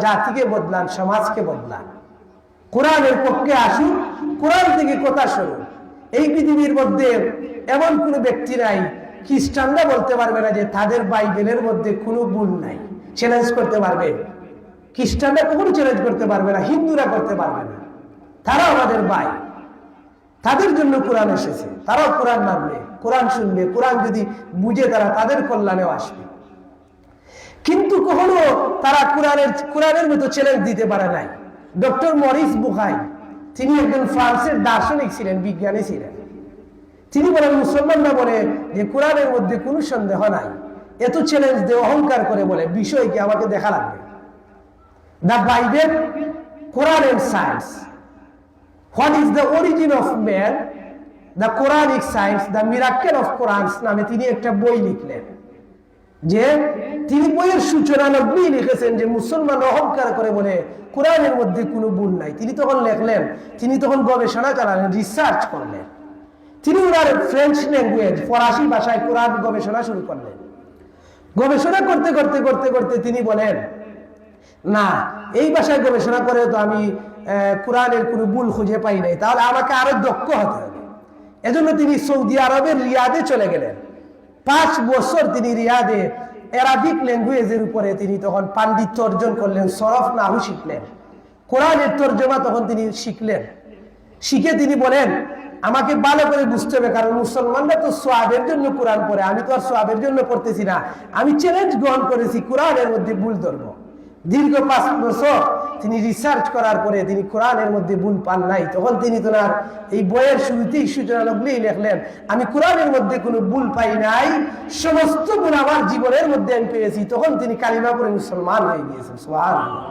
জাতিকে বদলান, সমাজকে বদলান। কোরআনের পক্ষে আসুন, কোরআন থেকে কথা শুনুন। এই পৃথিবীর মধ্যে এমন কোনো ব্যক্তি নাই, খ্রিস্টানরা বলতে পারবে না যে তাদের বাইবেলের মধ্যে কোনো ভুল নাই। চ্যালেঞ্জ করতে পারবে? খ্রিস্টানরা কখনো চ্যালেঞ্জ করতে পারবে না, হিন্দুরা করতে পারবে না। তারা আমাদের ভাই, তাদের জন্য কোরআন এসেছে। তারাও কোরআন মানবে, কোরআন শুনবে, কোরআন যদি বুঝে তারা তাদের কল্যাণেও আসবে। কিন্তু কখনো তারা কোরআনের মতো চ্যালেঞ্জ দিতে পারে নাই। ডক্টর মরিস বুখাই, তিনি একজন ফ্রান্সের দার্শনিক ছিলেন, বিজ্ঞানী ছিলেন। তিনি বলেন, মুসলমানরা বলে যে কোরআনের মধ্যে কোনো সন্দেহ নাই, এত চ্যালেঞ্জ দিয়ে অহংকার করে বলে বিষয় কি আমাকে দেখা লাগবে। The Bible, Quran and science, what is the origin of man, the Quranic science, the miracle of Quran নামে তিনি একটা বই লিখলেন। যে তিনি বইয়ের সূচনা লগ্নেই লিখেছেন যে মুসলমান অহংকার করে বলে কোরআনের মধ্যে কোনো ভুল নাই। তিনি তখন লেখলেন, তিনি তখন গবেষণা চালালেন, রিসার্চ করলেন। তিনি ওনার ফ্রেঞ্চ ল্যাঙ্গুয়েজ, ফরাসি ভাষায় কোরআন গবেষণা শুরু করলেন। গবেষণা করতে করতে করতে করতে তিনি বলেন, না, এই ভাষায় গবেষণা করে তো আমি কোরআনের কোনো ভুল খুঁজে পাই নাই, তাহলে আমাকে আরো দক্ষ হতে হবে। এজন্য তিনি সৌদি আরবের রিয়াদে চলে গেলেন। 5 বছর তিনি রিয়াদে অ্যারাবিক ল্যাঙ্গুয়েজের উপরে তিনি তখন পাণ্ডিত্য অর্জন করলেন, সরফ নাহু শিখলেন, কোরআনের তর্জমা তখন তিনি শিখলেন। শিখে তিনি বলেন, আমাকে ভালো করে বুঝতে হবে, কারণ মুসলমানরা তো সোয়াবের জন্য কোরআন পড়ে, আমি তো আর সোয়াবের জন্য পড়তেছি না। আমি চ্যালেঞ্জ গ্রহণ করেছি, কোরআনের মধ্যে ভুল ধরবো। দীর্ঘ 5 বছর তিনি রিসার্চ করার পরে তিনি কোরআনের মধ্যে ভুল পান নাই। তখন তিনি তোনার এই বইয়ের শুরুতেই সূচনা লগ্নেই লেখলেন, আমি কোরআনের মধ্যে কোনো ভুল পাই নাই, সমস্ত ভুল আমার জীবনের মধ্যে আমি পেয়েছি। তখন তিনি কালিমা পড়ে মুসলমান হয়ে গিয়েছেন। সুবহানাল্লাহ।